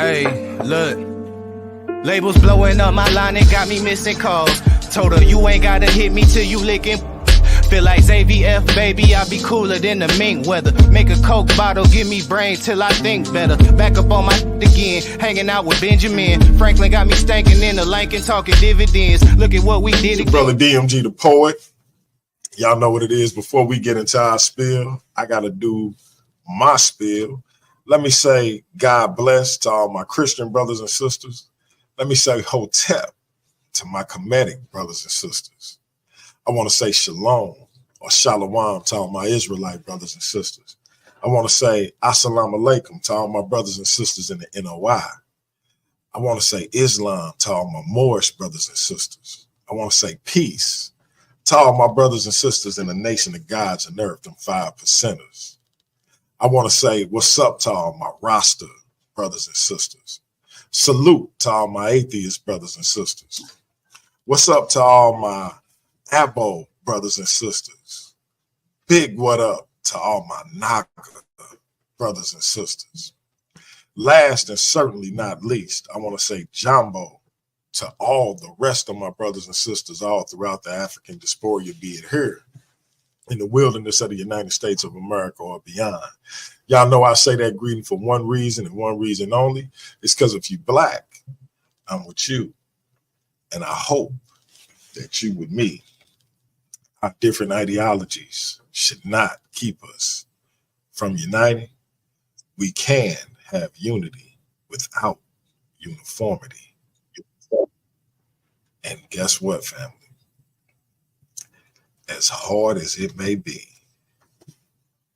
Hey, look. Labels blowing up my line and got me missing calls. Told her you ain't gotta hit me till you licking. Feel like ZVF, baby, I be cooler than the mink weather. Make a Coke bottle, give me brain till I think better. Back up on my again, hanging out with Benjamin. Franklin got me stankin' in the Lincoln, talking dividends. Look at what we did again. Brother DMG the poet. Y'all know what it is. Before we get into our spiel, I gotta do my spiel. Let me say God bless to all my Christian brothers and sisters. Let me say Hotep to my Kemetic brothers and sisters. I want to say Shalom or Shalom to all my Israelite brothers and sisters. I want to say Assalamu Alaikum to all my brothers and sisters in the NOI. I want to say Islam to all my Moorish brothers and sisters. I want to say peace to all my brothers and sisters in the nation of gods and earth, them 5%ers. I want to say what's up to all my Rasta brothers and sisters. Salute to all my atheist brothers and sisters. What's up to all my Abo brothers and sisters. Big what up to all my Naga brothers and sisters. Last and certainly not least, I want to say Jambo to all the rest of my brothers and sisters all throughout the African diaspora, be it here in the wilderness of the United States of America or beyond. Y'all know I say that greeting for one reason and one reason only. It's because if you black, I'm with you. And I hope that you with me. Our different ideologies should not keep us from uniting. We can have unity without uniformity. And guess what, family? As hard as it may be,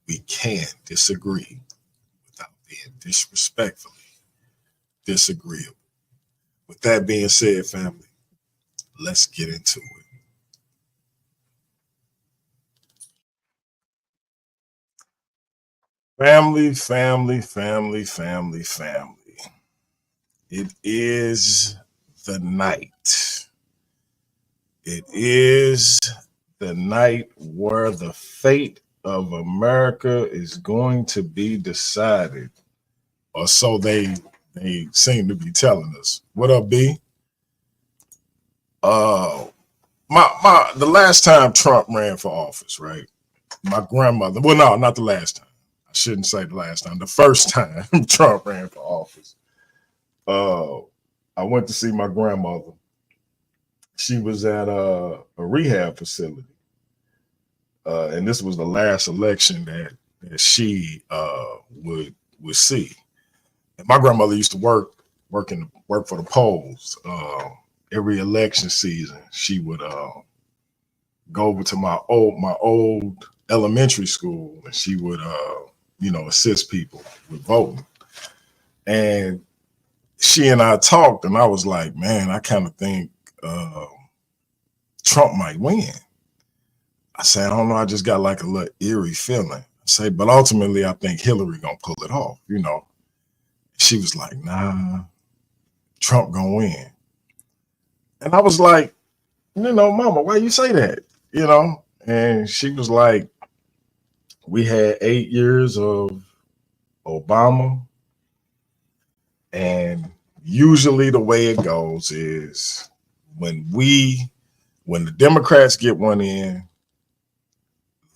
we can disagree without being disrespectfully disagreeable. With that being said, family, let's get into it. Family, family, family, family, family. It is the night. It is the night where the fate of America is going to be decided, or so they seem to be telling us. What up, B? The last time Trump ran for office, right? My grandmother. Well, no, not the last time. I shouldn't say the last time. The first time Trump ran for office. I went to see my grandmother. She was at a rehab facility. And this was the last election that she would see. And my grandmother used to work for the polls. Every election season, she would go over to my old elementary school, and she would assist people with voting. And she and I talked, and I was like, man, I kind of think Trump might win. I said, I don't know. I just got like a little eerie feeling. I say, but ultimately, I think Hillary gonna pull it off. She was like, nah, Trump gonna win. And I was like, Mama, why you say that? And she was like, we had 8 years of Obama. And usually the way it goes is when the Democrats get one in,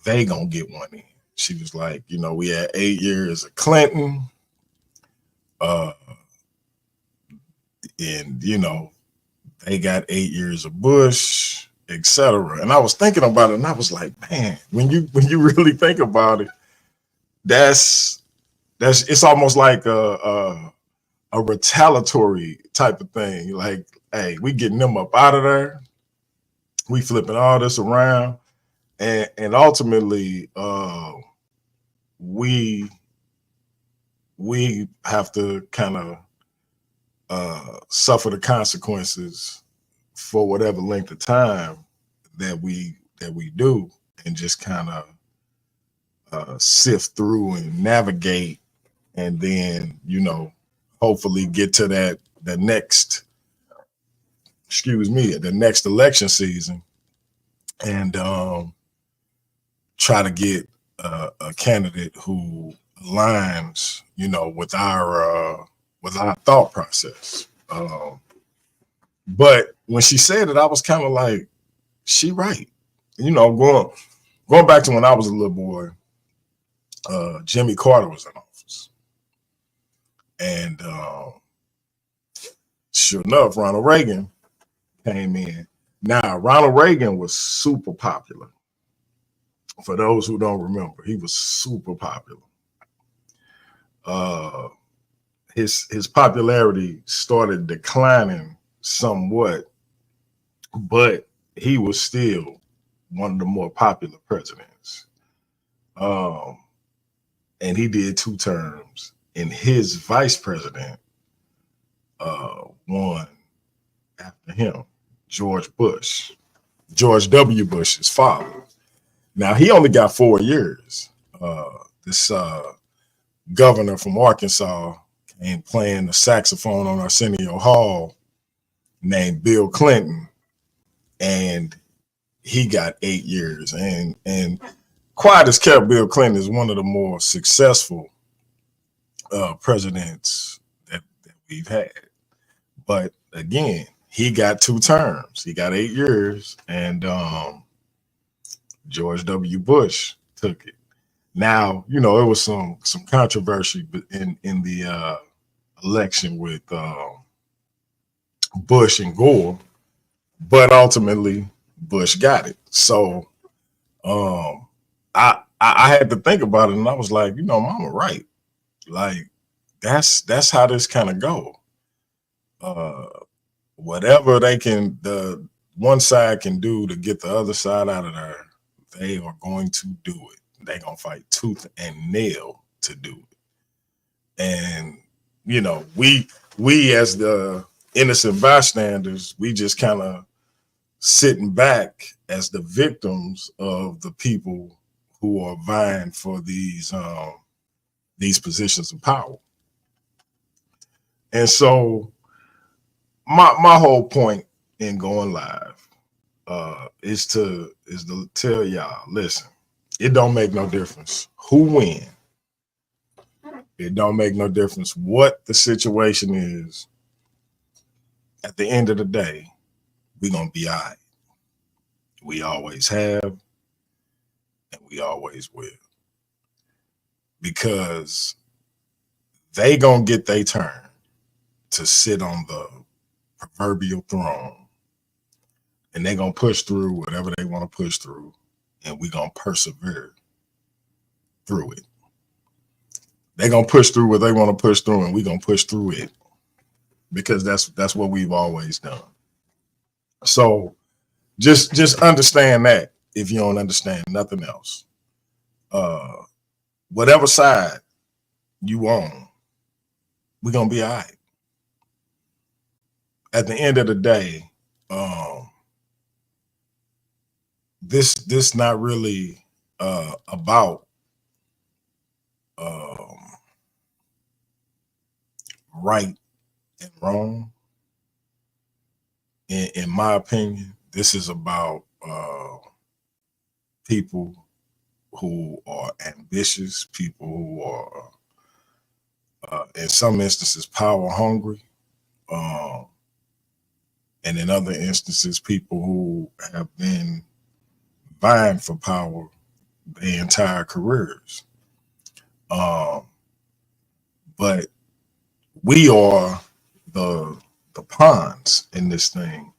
they gonna get one in. She was like, we had 8 years of Clinton. And they got 8 years of Bush, etc. And I was thinking about it, and I was like, man, when you really think about it, it's almost like a retaliatory type of thing. Like, hey, we getting them up out of there. We flipping all this around, and ultimately, we have to kind of suffer the consequences for whatever length of time that we do, and just kind of sift through and navigate, and then hopefully get to the next election season, and try to get a candidate who aligns with was our thought process. But when she said it, I was kind of like, she right. You know, going back to when I was a little boy, Jimmy Carter was in office. And sure enough, Ronald Reagan came in. Now, Ronald Reagan was super popular. For those who don't remember, he was super popular. His popularity started declining somewhat, but he was still one of the more popular presidents. And he did 2 terms, and his vice president won after him, George W. Bush's father. Now, he only got 4 years. This governor from Arkansas came playing the saxophone on Arsenio Hall named Bill Clinton, and he got 8 years. And quiet as kept, Bill Clinton is one of the more successful presidents that we've had. But again, he got 2 terms. He got 8 years, and George W. Bush took it. Now, you know, it was some controversy in the election with Bush and Gore, but ultimately Bush got it. So I had to think about it, and I was like, you know, Mama right. Like that's how this kind of go. Whatever the one side can do to get the other side out of there, they are going to do it. They're going to fight tooth and nail to do it. And, you know, we as the innocent bystanders, we just kind of sitting back as the victims of the people who are vying for these positions of power. And so my whole point in going live is to tell y'all, listen, it don't make no difference who win. It don't make no difference what the situation is. At the end of the day, we're going to be all right. We always have, and we always will. Because they going to get their turn to sit on the proverbial throne, and they're going to push through whatever they want to push through, and we're going to persevere through it. They're going to push through what they want to push through, and we're going to push through it, because that's what we've always done. So just understand that if you don't understand nothing else. Whatever side you on, we're going to be all right. At the end of the day, this not really about right and wrong. In my opinion, this is about people who are ambitious, people who are, in some instances, power hungry, and in other instances, people who have been vying for power their entire careers. But we are the pawns in this thing.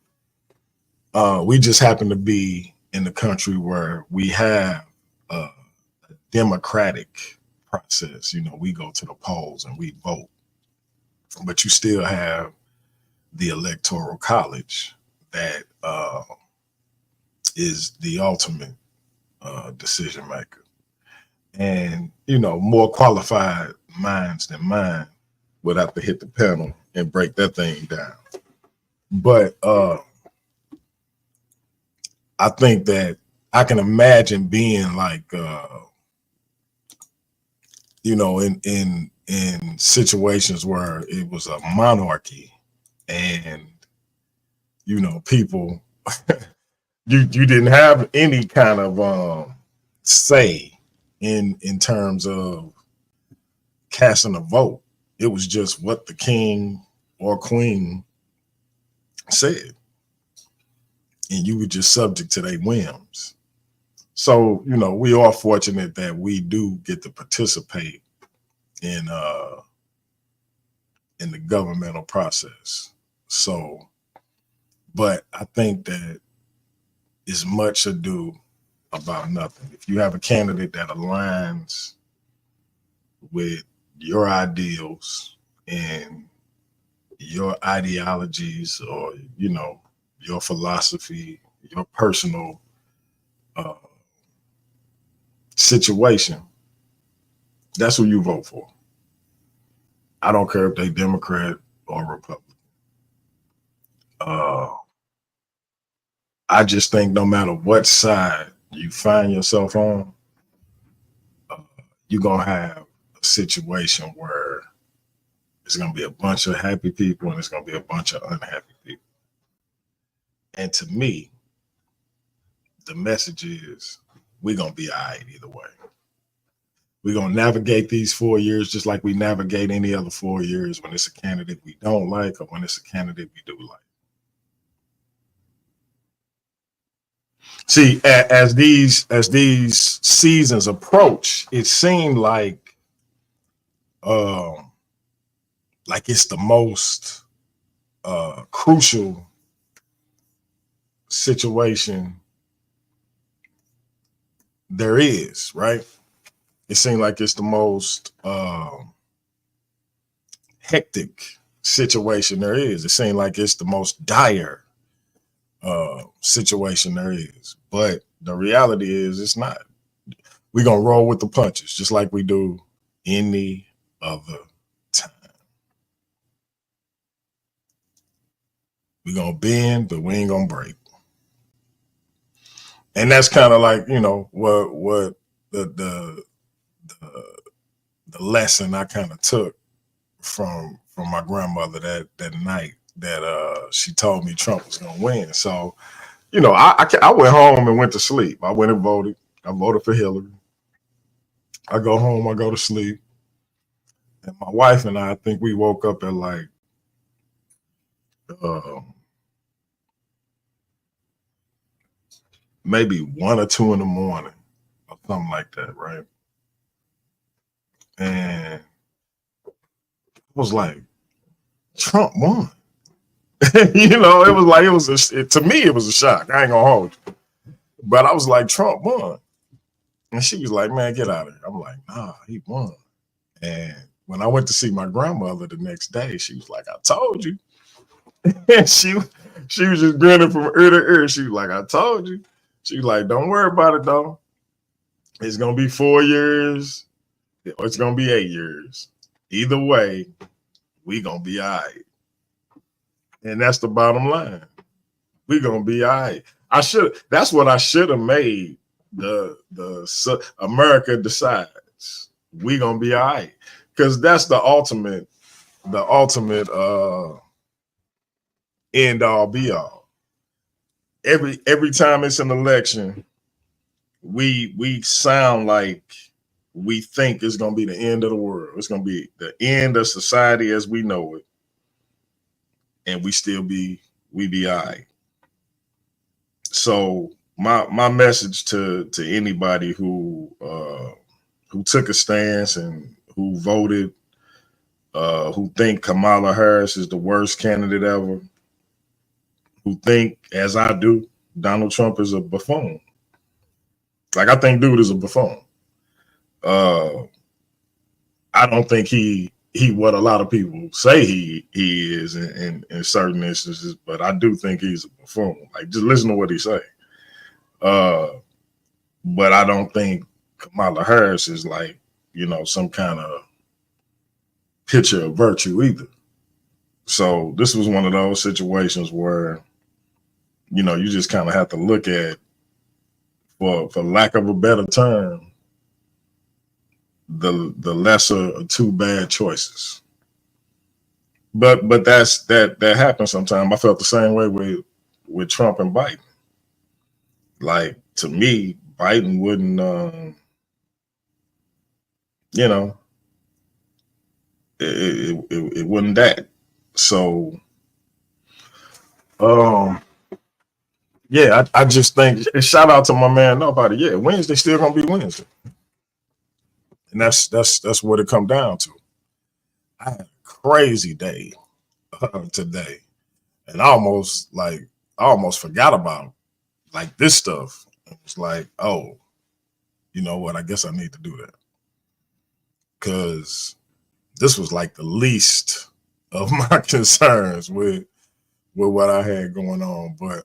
We just happen to be in the country where we have a democratic process. You know, we go to the polls and we vote, but you still have the Electoral College that is the ultimate decision maker. And, you know, more qualified minds than mine would have to hit the panel and break that thing down. But I think that I can imagine being like, you know, in situations where it was a monarchy and, you know, people, you didn't have any kind of say in terms of casting a vote. It was just what the king or queen said. And you were just subject to their whims. So, we are fortunate that we do get to participate in the governmental process. So, but I think that is much ado about nothing. If you have a candidate that aligns with your ideals and your ideologies, or your philosophy, your personal situation, that's who you vote for. I don't care if they Democrat or Republican. I just think no matter what side you find yourself on, you're going to have a situation where there's going to be a bunch of happy people and there's going to be a bunch of unhappy people. And to me, the message is we're going to be all right either way. We're going to navigate these 4 years just like we navigate any other 4 years when it's a candidate we don't like or when it's a candidate we do like. See, as these seasons approach, it seemed like it's the most crucial situation there is, right? It seemed like it's the most hectic situation there is. It seemed like it's the most dire situation there is. But the reality is it's not. We're going to roll with the punches just like we do any other time. We're going to bend, but we ain't going to break. And that's kind of like, what the lesson I kind of took from my grandmother that night that she told me Trump was going to win. So, I went home and went to sleep. I went and voted. I voted for Hillary. I go home, I go to sleep. And my wife and I think we woke up at like maybe 1 or 2 in the morning or something like that, right? And it was like, Trump won. To me, it was a shock. I ain't gonna hold you. But I was like, Trump won. And she was like, man, get out of here. I'm like, nah, he won. And when I went to see my grandmother the next day, she was like, I told you. And she was just grinning from ear to ear. She was like, I told you. She was like, don't worry about it, though. It's going to be 4 years or it's going to be 8 years. Either way, we going to be all right. And that's the bottom line. We going to be all right. That's what I should have made the America Decides. We going to be all right. Because that's the ultimate end all be all. Every time it's an election, we sound like we think it's going to be the end of the world. It's going to be the end of society as we know it. And we be all right. So my message to anybody who took a stance and who voted, who think Kamala Harris is the worst candidate ever, who think, as I do, Donald Trump is a buffoon. Like, I think dude is a buffoon. I don't think he what a lot of people say he is in certain instances, but I do think he's a buffoon. Like, just listen to what he say. But I don't think Kamala Harris is like, some kind of picture of virtue either. So this was one of those situations where, you just kind of have to look at, for lack of a better term, the lesser of two bad choices. But that happens sometimes. I felt the same way with Trump and Biden. Like, to me, Biden wouldn't, it wasn't that. So yeah, I just think, and shout out to my man Nobody. Yeah, Wednesday still gonna be Wednesday, and that's what it come down to. I had a crazy day today, and I almost forgot about like this stuff. It was like, oh, you know what? I guess I need to do that because this was like the least of my concerns with what I had going on, but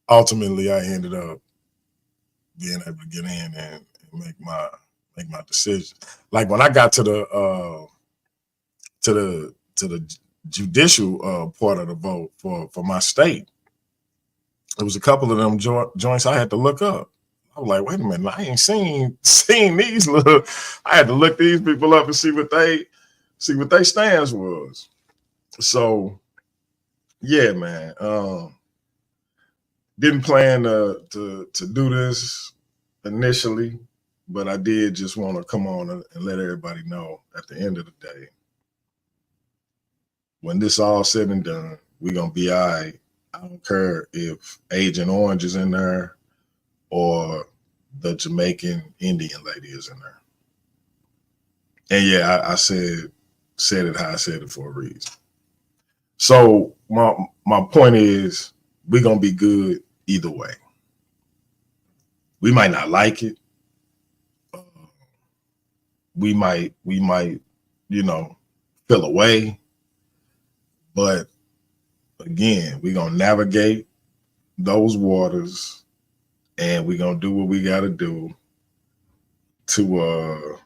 ultimately I ended up being able to get in and make my decision. Like when I got to the judicial part of the vote for my state, there was a couple of them joints I had to look up. I was like, wait a minute, I ain't seen these little. I had to look these people up and see what they stance was. So yeah, man. Didn't plan to do this initially, but I did just want to come on and let everybody know at the end of the day, when this all said and done, we're gonna be all right. I don't care if Agent Orange is in there or the Jamaican Indian lady is in there. And yeah, I said it how I said it for a reason. So my point is, we're gonna be good either way. We might not like it. We might, you know, feel away. But again, we're gonna navigate those waters, and we're gonna do what we gotta do to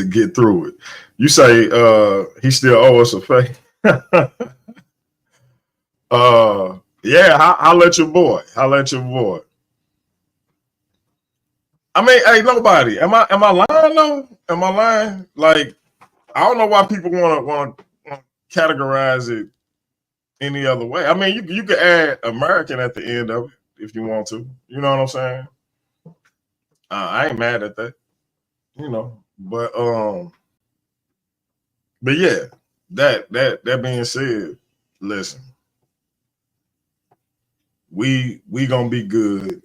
get through it. You say he still owe us a favor. Yeah, I'll let your boy. I mean, hey, nobody. Am I lying though? Am I lying? Like, I don't know why people want to categorize it any other way. I mean, you could add American at the end of it if you want to. You know what I'm saying? I ain't mad at that. You know, but yeah. That being said, listen, we gonna be good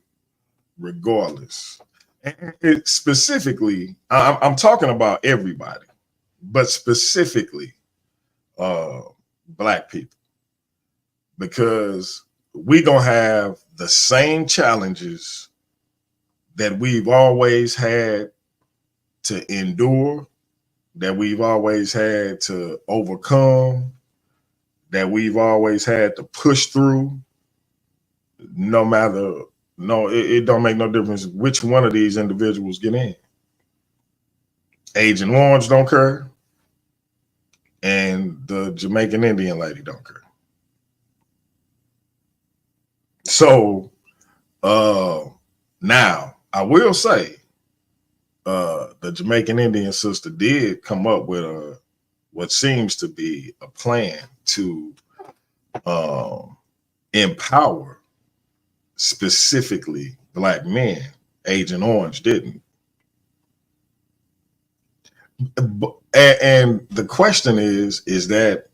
regardless. And specifically, I'm talking about everybody, but specifically Black people, because we gonna have the same challenges that we've always had to endure, that we've always had to overcome, that we've always had to push through. It don't make no difference which one of these individuals get in. Agent Orange don't care, and the Jamaican Indian lady don't care. So now I will say the Jamaican Indian sister did come up with what seems to be a plan to empower specifically Black men. Agent Orange didn't. And the question is that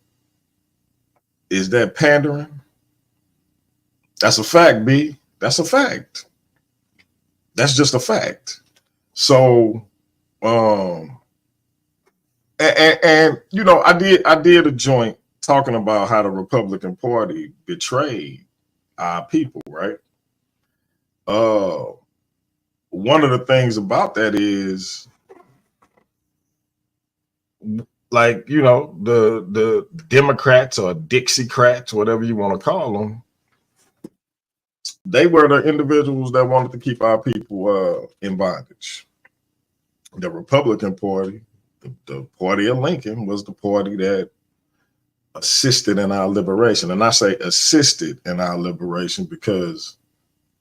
pandering? That's a fact, B. That's a fact. That's just a fact. So, and you know, I did a joint talking about how the Republican Party betrayed our people, right? One of the things about that is, like, you know, the Democrats or Dixiecrats, whatever you want to call them, they were the individuals that wanted to keep our people in bondage. The Republican Party, the party of Lincoln, was the party that assisted in our liberation. And I say assisted in our liberation because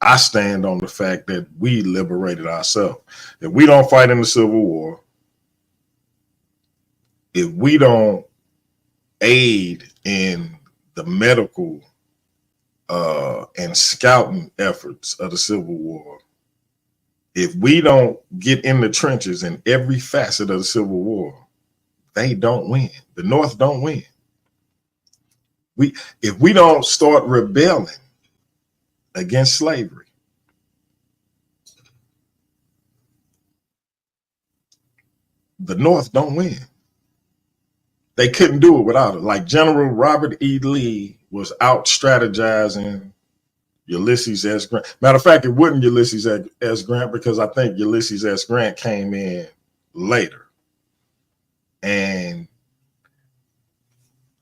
I stand on the fact that we liberated ourselves. If we don't fight in the Civil War, if we don't aid in the medical and scouting efforts of the Civil War, If we don't get in the trenches in every facet of the Civil War, they don't win. The North don't win. If we don't start rebelling against slavery, the North don't win. They couldn't do it without it. Like General Robert E. Lee was out strategizing Ulysses S. Grant. Matter of fact, it wasn't Ulysses S. Grant, because I think Ulysses S. Grant came in later. And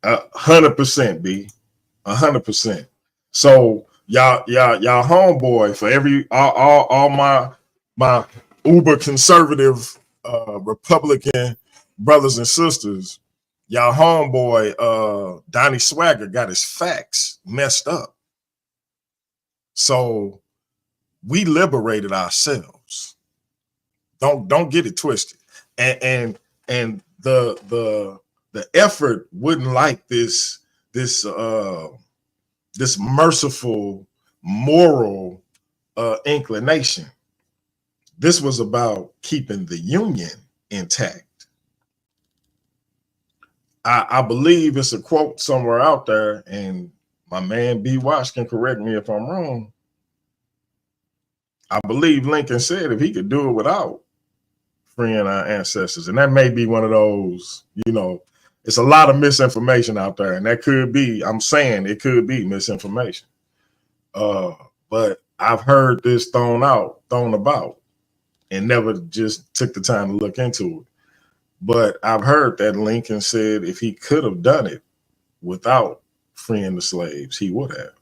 100%, B, 100%. So y'all homeboy, for all my uber conservative Republican brothers and sisters, y'all homeboy Donnie Swagger got his facts messed up. So we liberated ourselves. Don't get it twisted. And the effort wouldn't like this merciful moral inclination. This was about keeping the Union intact. I believe it's a quote somewhere out there, and my man B. Watch can correct me if I'm wrong. I believe Lincoln said if he could do it without freeing our ancestors, and that may be one of those, it's a lot of misinformation out there, and that could be, I'm saying it could be misinformation. But I've heard this thrown about, and never just took the time to look into it. But I've heard that Lincoln said if he could have done it without freeing the slaves, he would have.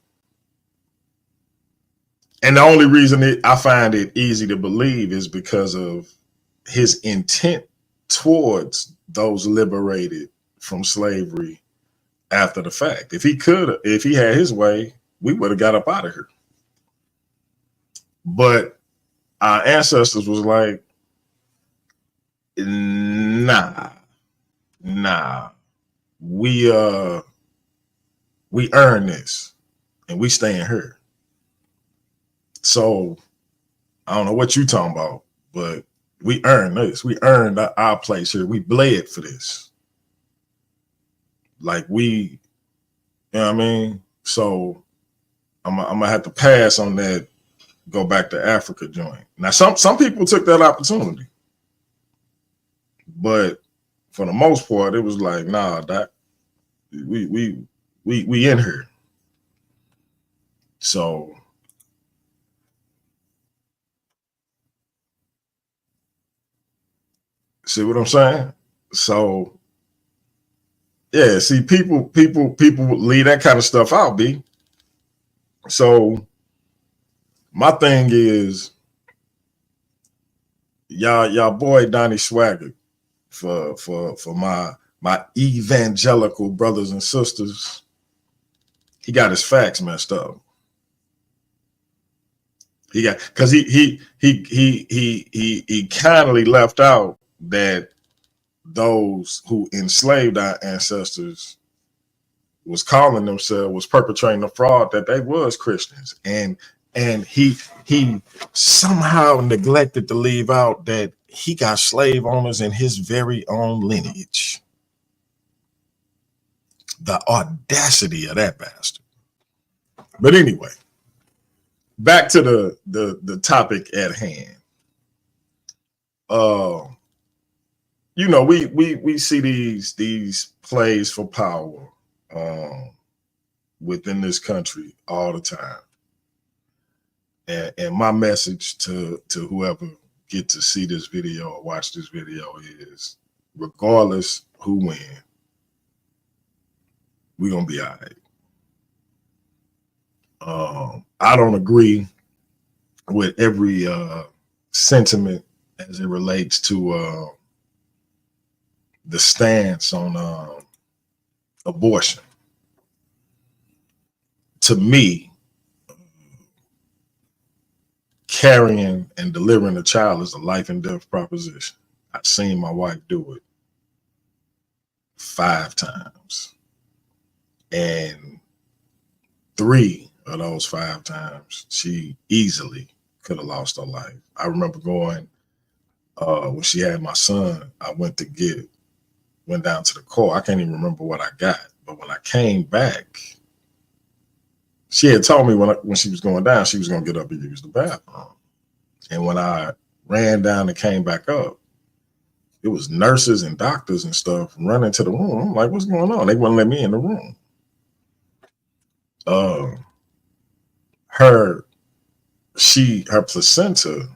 And the only reason I find it easy to believe is because of his intent towards those liberated from slavery after the fact. If he had his way, we would have got up out of here. But our ancestors was like, nah, we earn this, and we staying here. So I don't know what you talking about, but we earned this. We earned our place here. We bled for this. Like you know what I mean? So I'm gonna have to pass on that. Go back to Africa joint. Now some people took that opportunity, but for the most part, it was like, nah, that we in here. So see what I'm saying? So yeah, see, people leave that kind of stuff out, B. So my thing is, y'all boy Donnie Swagger, for my evangelical brothers and sisters, he got his facts messed up. Because he kindly left out that those who enslaved our ancestors was perpetrating the fraud that they was Christians, and he somehow neglected to leave out that he got slave owners in his very own lineage. The audacity of that bastard. But anyway, back to the topic at hand. We see these plays for power within this country all the time. And my message to whoever get to see this video or watch this video is, regardless who win, we're gonna be all right. I don't agree with every sentiment as it relates to the stance on abortion. To me, carrying and delivering a child is a life and death proposition. I've seen my wife do it 5 times. And 3 of those 5 times, she easily could have lost her life. I remember going when she had my son. I went down to the car. I can't even remember what I got, but when I came back, she had told me when she was going down, she was going to get up and use the bathroom. And when I ran down and came back up, it was nurses and doctors and stuff running to the room. I'm like, what's going on? They wouldn't let me in the room. Her placenta,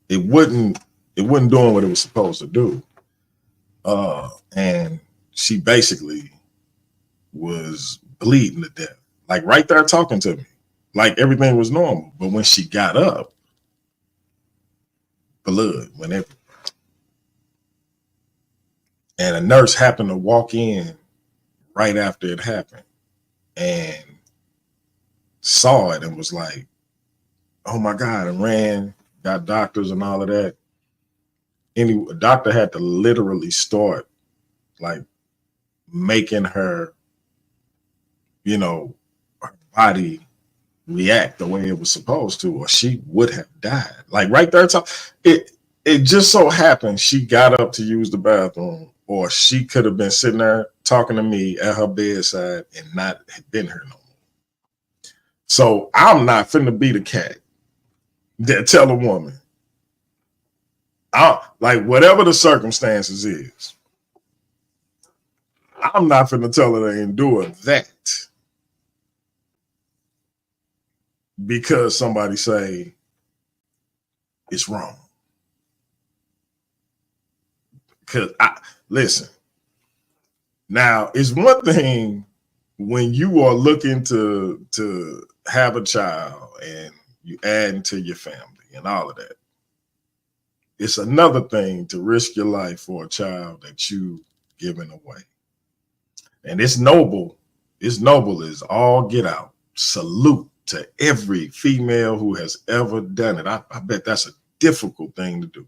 it wasn't doing what it was supposed to do. And she basically was bleeding to death, like right there talking to me, like everything was normal. But when she got up, blood went everywhere. And a nurse happened to walk in right after it happened and saw it and was like, oh my God, and ran, got doctors and all of that. A doctor had to literally start like making her, her body react the way it was supposed to, or she would have died. Like right there, it just so happened she got up to use the bathroom, or she could have been sitting there talking to me at her bedside and not been here no more. So I'm not finna be the cat that tell a woman, like whatever the circumstances is, I'm not finna tell her to endure that because somebody say it's wrong. Because listen, now it's one thing when you are looking to have a child and you add into your family and all of that. It's another thing to risk your life for a child that you giving away. And it's noble. It's noble as all get out. Salute to every female who has ever done it. I bet that's a difficult thing to do.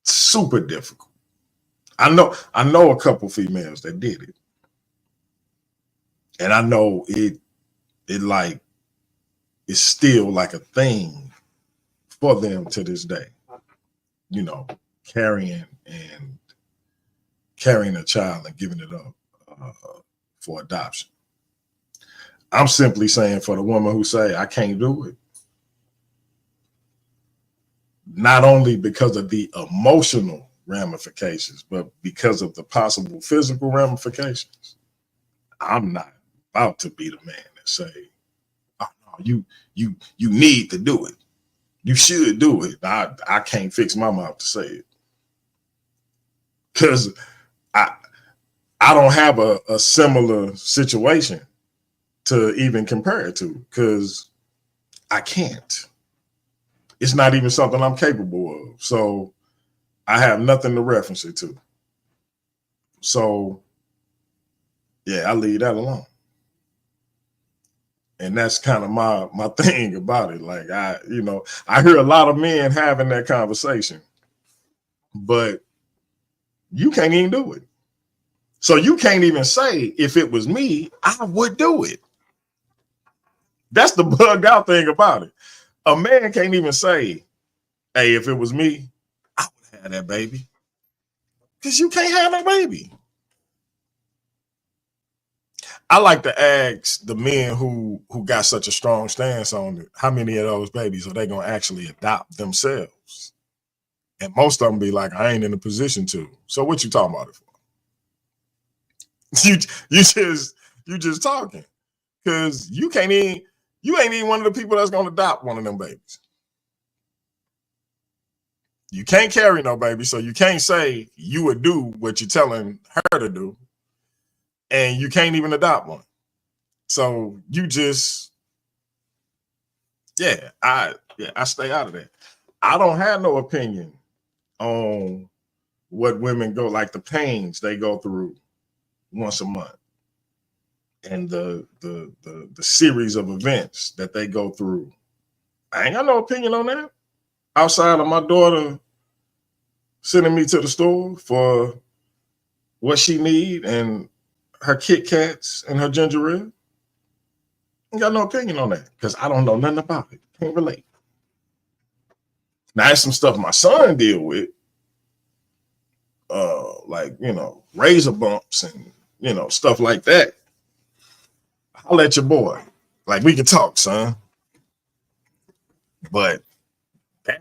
Super difficult. I know a couple females that did it. And I know it like it's still like a thing for them to this day. Carrying a child and giving it up for adoption. I'm simply saying for the woman who say, I can't do it, not only because of the emotional ramifications, but because of the possible physical ramifications, I'm not about to be the man that say, oh, no, you need to do it. You should do it. I can't fix my mouth to say it. Because I don't have a similar situation to even compare it to, because I can't. It's not even something I'm capable of. So I have nothing to reference it to. So yeah, I leave that alone. And that's kind of my thing about it. Like I hear a lot of men having that conversation, but you can't even do it. So you can't even say, if it was me, I would do it. That's the bugged out thing about it. A man can't even say, hey, if it was me, I would have that baby. Because you can't have that baby. I like to ask the men who got such a strong stance on it, how many of those babies are they going to actually adopt themselves? And most of them be like, I ain't in a position to. So what you talking about it for? You just talking. Because you ain't even one of the people that's going to adopt one of them babies. You can't carry no baby, so you can't say you would do what you're telling her to do. And you can't even adopt one. So you just, I stay out of that. I don't have no opinion on what women go, like the pains they go through once a month. And the series of events that they go through. I ain't got no opinion on that. Outside of my daughter sending me to the store for what she need and her Kit Kats and her ginger ale. I got no opinion on that because I don't know nothing about it. Can't relate. Now, that's some stuff my son deal with, like, razor bumps and, stuff like that. I'll let your boy. Like, we can talk, son. But I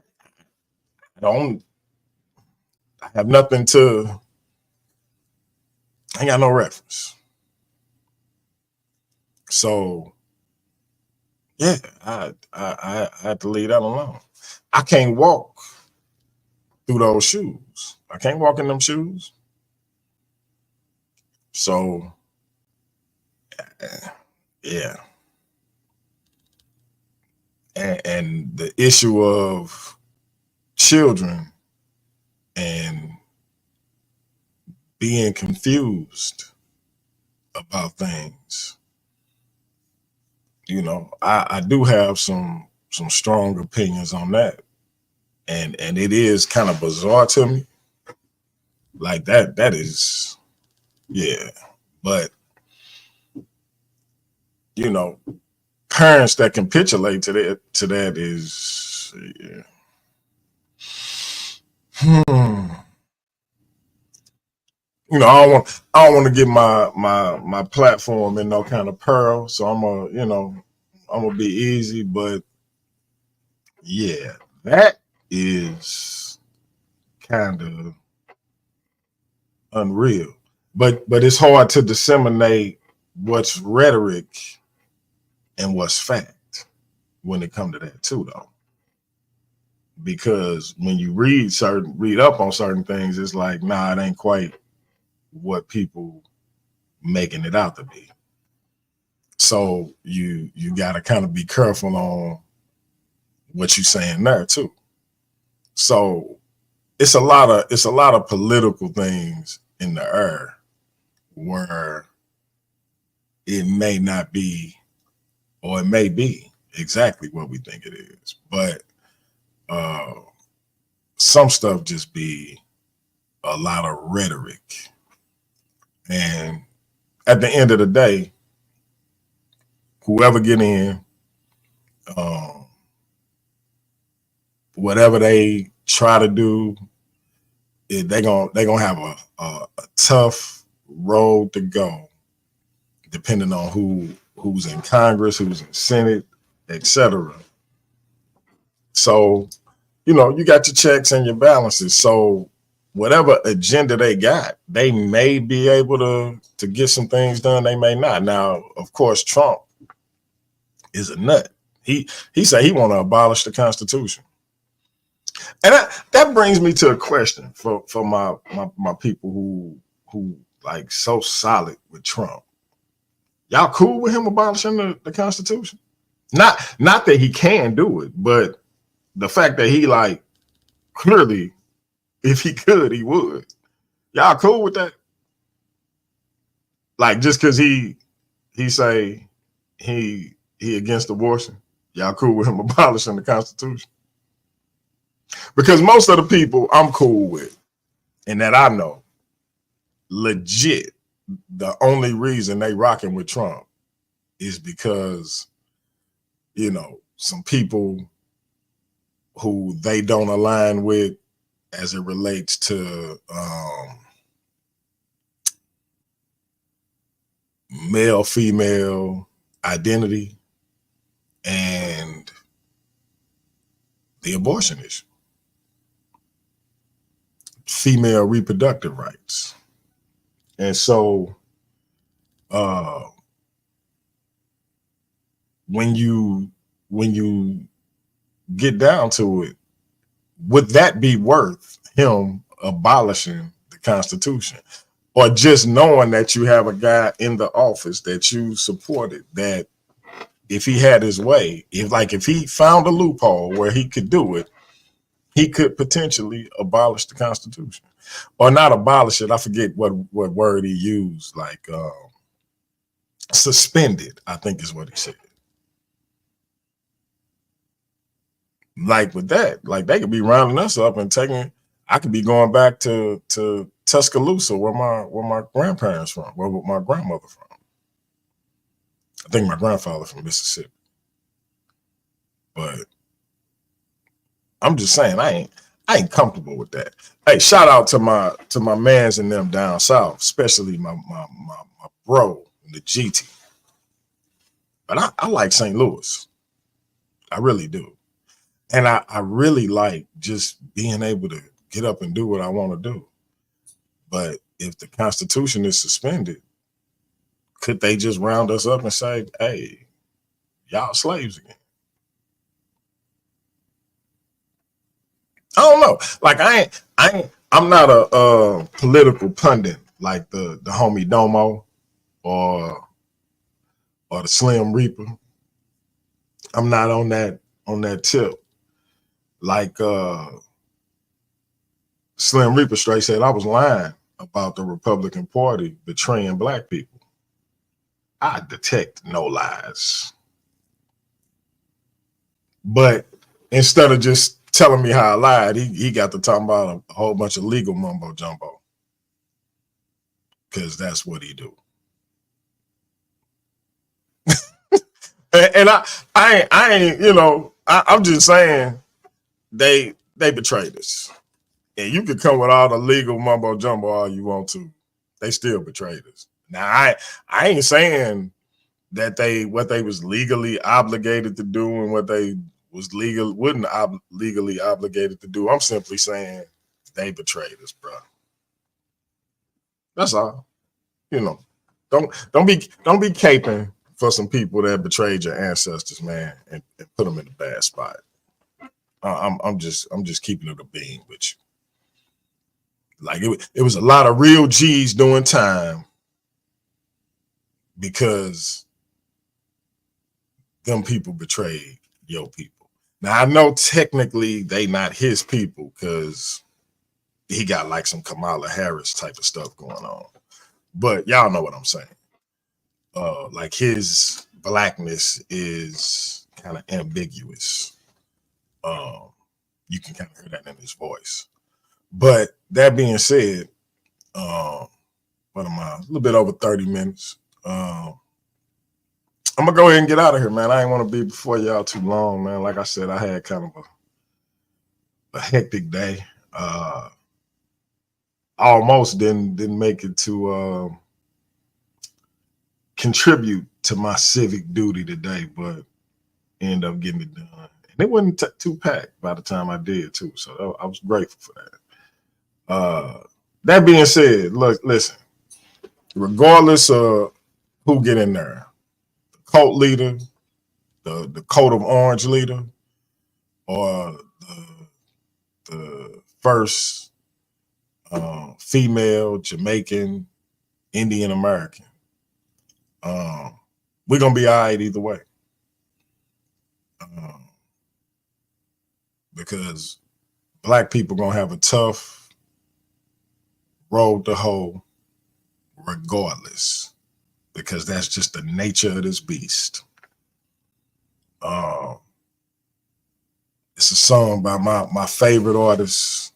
have nothing to, I ain't got no reference. So, yeah, I had to leave that alone. I can't walk through those shoes. I can't walk in them shoes. So, yeah. And the issue of children and being confused about things, I do have some strong opinions on that. And it is kind of bizarre to me. Like that is, yeah. But, parents that capitulate to that is, yeah. I don't want to get my platform in no kind of pearl. So I'm gonna be easy, but yeah, that is kind of unreal. But it's hard to disseminate what's rhetoric and what's fact when it comes to that too, though. Because when you read up on certain things, it's like, nah, it ain't quite what people making it out to be. So you got to kind of be careful on what you're saying there too. So it's a lot of political things in the air where it may not be, or it may be exactly what we think it is. But some stuff just be a lot of rhetoric. And at the end of the day, whoever get in, whatever they try to do, they're gonna have a tough road to go, depending on who's in Congress, who's in Senate, etc. So, you got your checks and your balances. So whatever agenda they got, they may be able to get some things done. They may not. Now, of course, Trump is a nut. He said he want to abolish the Constitution. And that brings me to a question for my people who like so solid with Trump. Y'all cool with him abolishing the Constitution? Not that he can do it, but the fact that he like clearly, if he could, he would. Y'all cool with that? Like just because he say he against abortion, y'all cool with him abolishing the Constitution? Because most of the people I'm cool with and that I know, legit, the only reason they rocking with Trump is because, some people who they don't align with as it relates to male-female identity and the abortion issue, female reproductive rights. And so when you get down to it, would that be worth him abolishing the Constitution? Or just knowing that you have a guy in the office that you supported, that if he had his way, if he found a loophole where he could do it, he could potentially abolish the Constitution. Or not abolish it, I forget what word he used, like suspended, I think is what he said. Like with that, like they could be rounding us up and I could be going back to Tuscaloosa, where my grandparents from, where my grandmother from. I think my grandfather from Mississippi. But I'm just saying, I ain't comfortable with that. Hey, shout out to my mans and them down south, especially my bro, the GT. But I like St. Louis. I really do. And I really like just being able to get up and do what I want to do. But if the Constitution is suspended, could they just round us up and say, hey, y'all slaves again? I don't know. Like I'm not a political pundit like the homie Domo or the Slim Reaper. I'm not on that tip. Like Slim Reaper straight said, I was lying about the Republican Party betraying black people. I detect no lies. But instead of just telling me how I lied, he got to talking about a whole bunch of legal mumbo jumbo. Because that's what he do. and I ain't, you know, I'm just saying they betrayed us. And you can come with all the legal mumbo jumbo all you want to. They still betrayed us. Now I ain't saying that what they was legally obligated to do and what they was legally obligated to do. I'm simply saying they betrayed us, bro. That's all. You know, don't be caping for some people that betrayed your ancestors, man, and put them in a bad spot. I'm just keeping it a beam with you. Like it was a lot of real G's doing time because them people betrayed your people. Now I know technically they not his people because he got like some Kamala Harris type of stuff going on. But y'all know what I'm saying. Like his blackness is kind of ambiguous. You can kind of hear that in his voice. But that being said, what am I? A little bit over 30 minutes. I'm gonna go ahead and get out of here, man. I ain't want to be before y'all too long, man. Like I said, I had kind of a hectic day. Almost didn't make it to contribute to my civic duty today, but ended up getting it done. And it wasn't too packed by the time I did too, so I was grateful for that. That being said, look, listen, regardless of who get in there, the cult leader, the coat of orange leader, or the first female Jamaican Indian American, we're gonna be all right either way. Because black people gonna have a tough road to hoe regardless, because that's just the nature of this beast. It's a song by my favorite artist,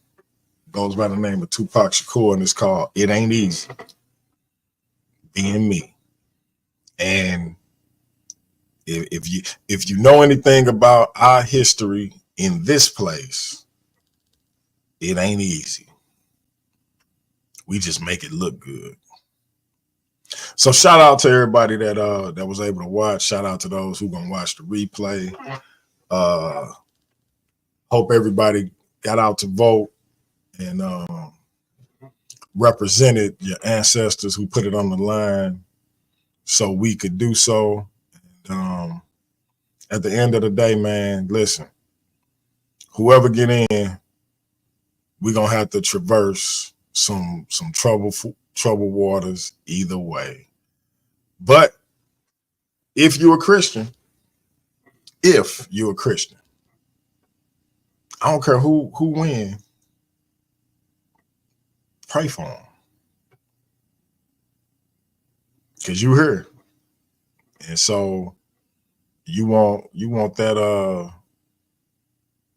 goes by the name of Tupac Shakur, and it's called It Ain't Easy Being Me. And if you know anything about our history in this place, it ain't easy. We just make it look good. So shout out to everybody that was able to watch. Shout out to those who gonna watch the replay. Hope everybody got out to vote and represented your ancestors who put it on the line so we could do so. And, at the end of the day, man, listen, whoever get in, we're gonna have to traverse some trouble waters either way. But if you're a Christian, I don't care who win, pray for them, because you're here. And so you want that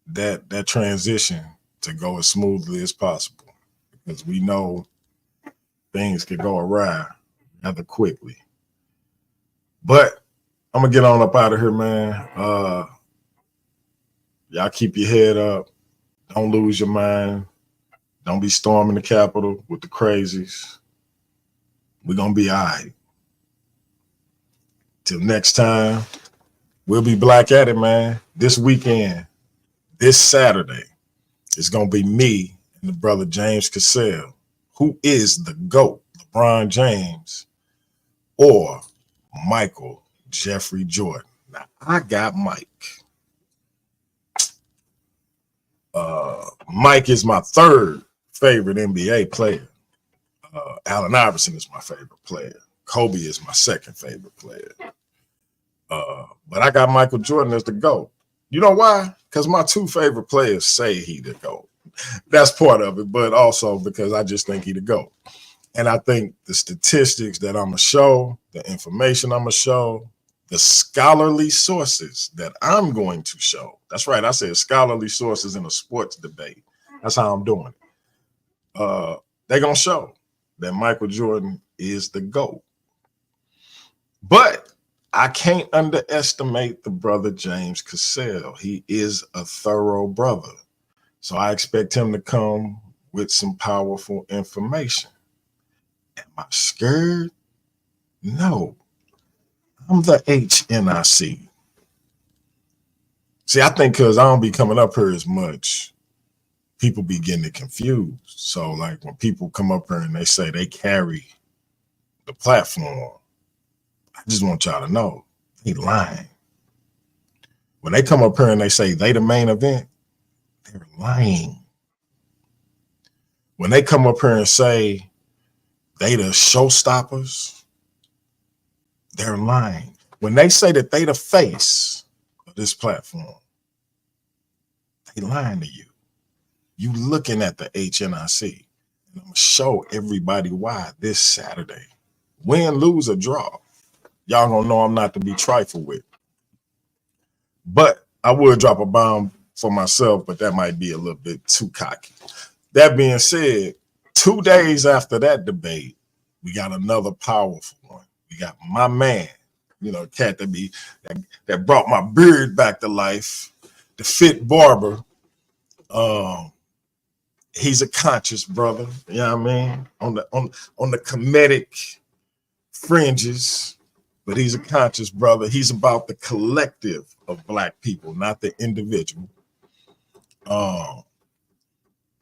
that transition to go as smoothly as possible, because we know things could go awry rather quickly. But I'm gonna get on up out of here, man. Y'all keep your head up. Don't lose your mind. Don't be storming the Capitol with the crazies. We're gonna be all right. Till next time, we'll be black at it, man. This weekend, this Saturday, it's gonna be me and the brother James Cassell, who is the GOAT, LeBron James, or Michael Jeffrey Jordan. Now, I got Mike. Mike is my third favorite NBA player. Allen Iverson is my favorite player. Kobe is my second favorite player. But I got Michael Jordan as the GOAT. You know why? Because my two favorite players say he the GOAT. That's part of it, but also because I just think he the GOAT. And I think the statistics that I'm going to show, the information I'm going to show, the scholarly sources that I'm going to show. That's right. I said scholarly sources in a sports debate. That's how I'm doing it. They're going to show that Michael Jordan is the GOAT. But I can't underestimate the brother James Cassell. He is a thorough brother. So I expect him to come with some powerful information. Am I scared? No. I'm the HNIC. See, I think because I don't be coming up here as much, people be getting it confused. So, like, when people come up here and they say they carry the platform, I just want y'all to know, they lying. When they come up here and they say they the main event, they're lying. When they come up here and say they the showstoppers, they're lying. When they say that they the face of this platform, they lying to you. You looking at the HNIC. And I'm going to show everybody why this Saturday. Win, lose, or draw. Y'all going to know I'm not to be trifled with. But I would drop a bomb for myself, but that might be a little bit too cocky. That being said, 2 days after that debate, we got another powerful one. We got my man, you know, cat that brought my beard back to life, the Fit Barber. He's a conscious brother, you know what I mean? On the comedic fringes, but he's a conscious brother. He's about the collective of Black people, not the individual.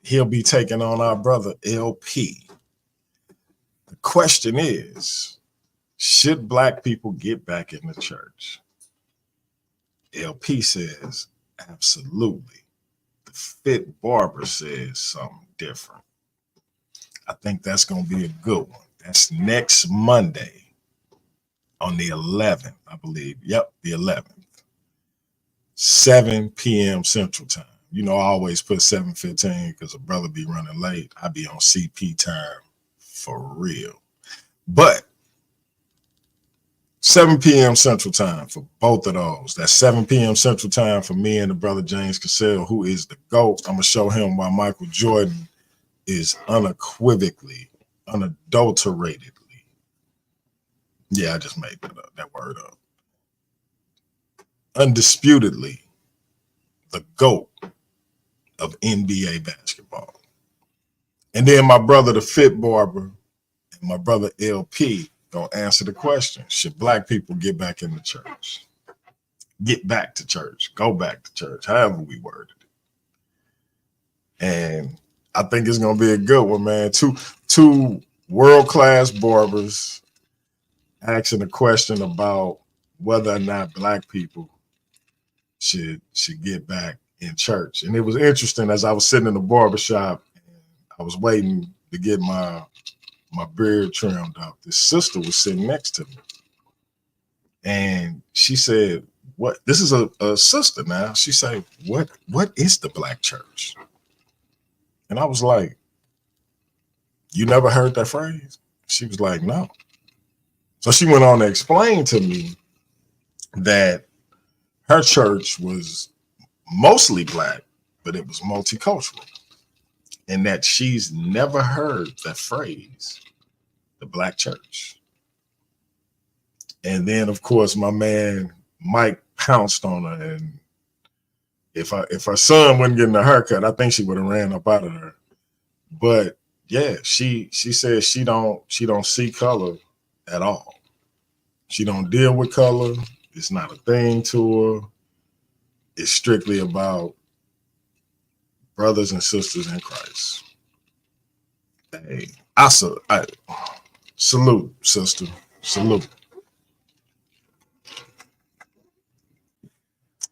He'll be taking on our brother LP. The question is, should Black people get back in the church? LP says, absolutely. The Fit Barber says something different. I think that's going to be a good one. That's next Monday on the 11th, I believe. Yep, the 11th. 7 p.m. Central Time. You know, I always put 7:15 because a brother be running late. I be on CP time for real. But 7 p.m. Central Time for both of those. That's 7 p.m. Central Time for me and the brother James Cassell, who is the GOAT. I'm going to show him why Michael Jordan is unequivocally, unadulteratedly. Yeah, I just made that word up. Undisputedly, the GOAT of NBA basketball. And then my brother, the Fit Barber, and my brother LP gonna answer the question: should Black people get back in the church? Get back to church, go back to church, however we worded it. And I think it's gonna be a good one, man. Two world-class barbers asking a question about whether or not Black people should get back in church. And it was interesting as I was sitting in the barbershop and I was waiting to get my beard trimmed up. This sister was sitting next to me. And she said, "What?" This is a sister now. She said, what is the Black church? And I was like, "You never heard that phrase?" She was like, "No." So she went on to explain to me that her church was mostly Black, but it was multicultural, and that she's never heard that phrase, the Black church. And then, of course, my man Mike pounced on her. And if her son wasn't getting a haircut, I think she would have ran up out of there. But yeah, she says she don't see color at all. She don't deal with color. It's not a thing to her. It's strictly about brothers and sisters in Christ. Hey, I salute, sister. Salute.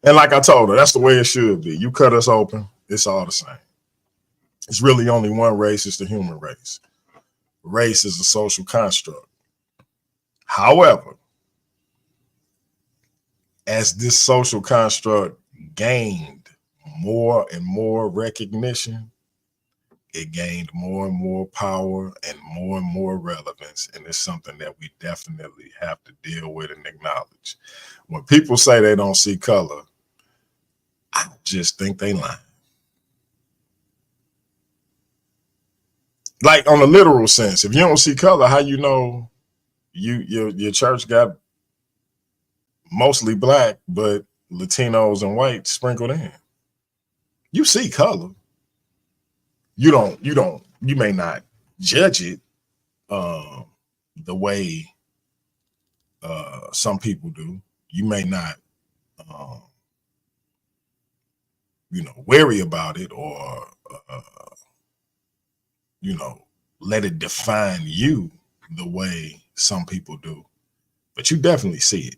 And like I told her, that's the way it should be. You cut us open, it's all the same. It's really only one race, it's the human race. Race is a social construct. However, as this social construct gained more and more recognition, it gained more and more power and more relevance. And it's something that we definitely have to deal with and acknowledge. When people say they don't see color, I just think they lying. Like on a literal sense, if you don't see color, how you know your church got mostly black, but Latinos and whites sprinkled in? You see color. You may not judge it the way some people do. You may not worry about it or let it define you the way some people do, but you definitely see it.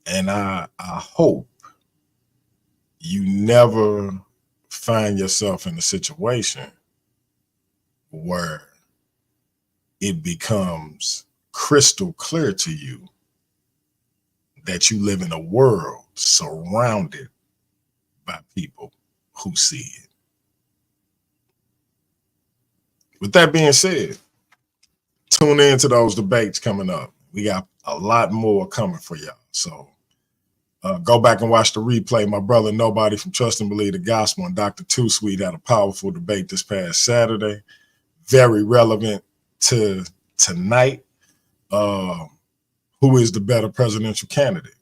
And I hope you never find yourself in a situation where it becomes crystal clear to you that you live in a world surrounded by people who see it. With that being said, tune in to those debates coming up. We got a lot more coming for y'all. So go back and watch the replay. My brother Nobody from Trust and Believe the Gospel and Dr. Too Sweet had a powerful debate this past Saturday. Very relevant to tonight. Who is the better presidential candidate?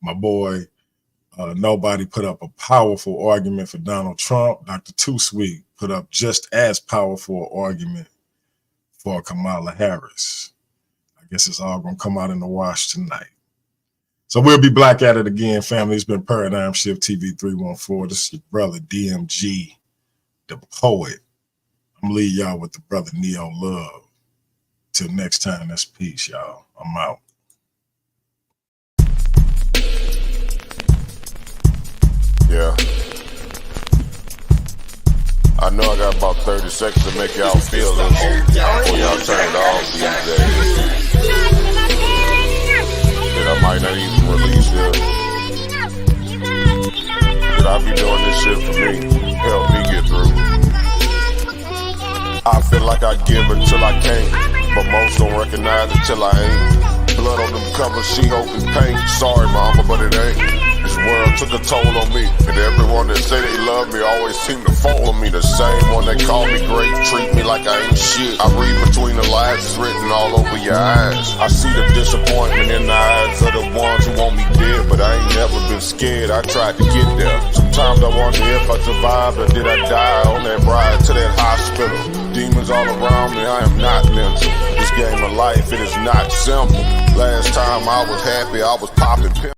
My boy Nobody put up a powerful argument for Donald Trump. Dr. Too Sweet put up just as powerful an argument for Kamala Harris. I guess it's all going to come out in the wash tonight. So we'll be back at it again, family. It's been Paradigm Shift TV 314. This is your brother DMG, the poet. I'm going to leave y'all with the brother Neo Love. Till next time, that's peace, y'all. I'm out. Yeah. I know I got about 30 seconds to make y'all feel this before y'all turn it off these days. That I might not even release it. But I be doing this shit for me, help me get through. I feel like I give until I can't, but most don't recognize it till I ain't. Blood on them covers, she hoping paint. Sorry mama, but it ain't. This world took a toll on me, and everyone that say they love me always seem to follow me. The same one that call me great, treat me like I ain't shit. I read between the lines, it's written all over your eyes. I see the disappointment in the eyes of the ones who want me dead, but I ain't never been scared, I tried to get there. Sometimes I wonder if I survived or did I die on that ride to that hospital. Demons all around me, I am not mental. This game of life, it is not simple. Last time I was happy, I was popping pills.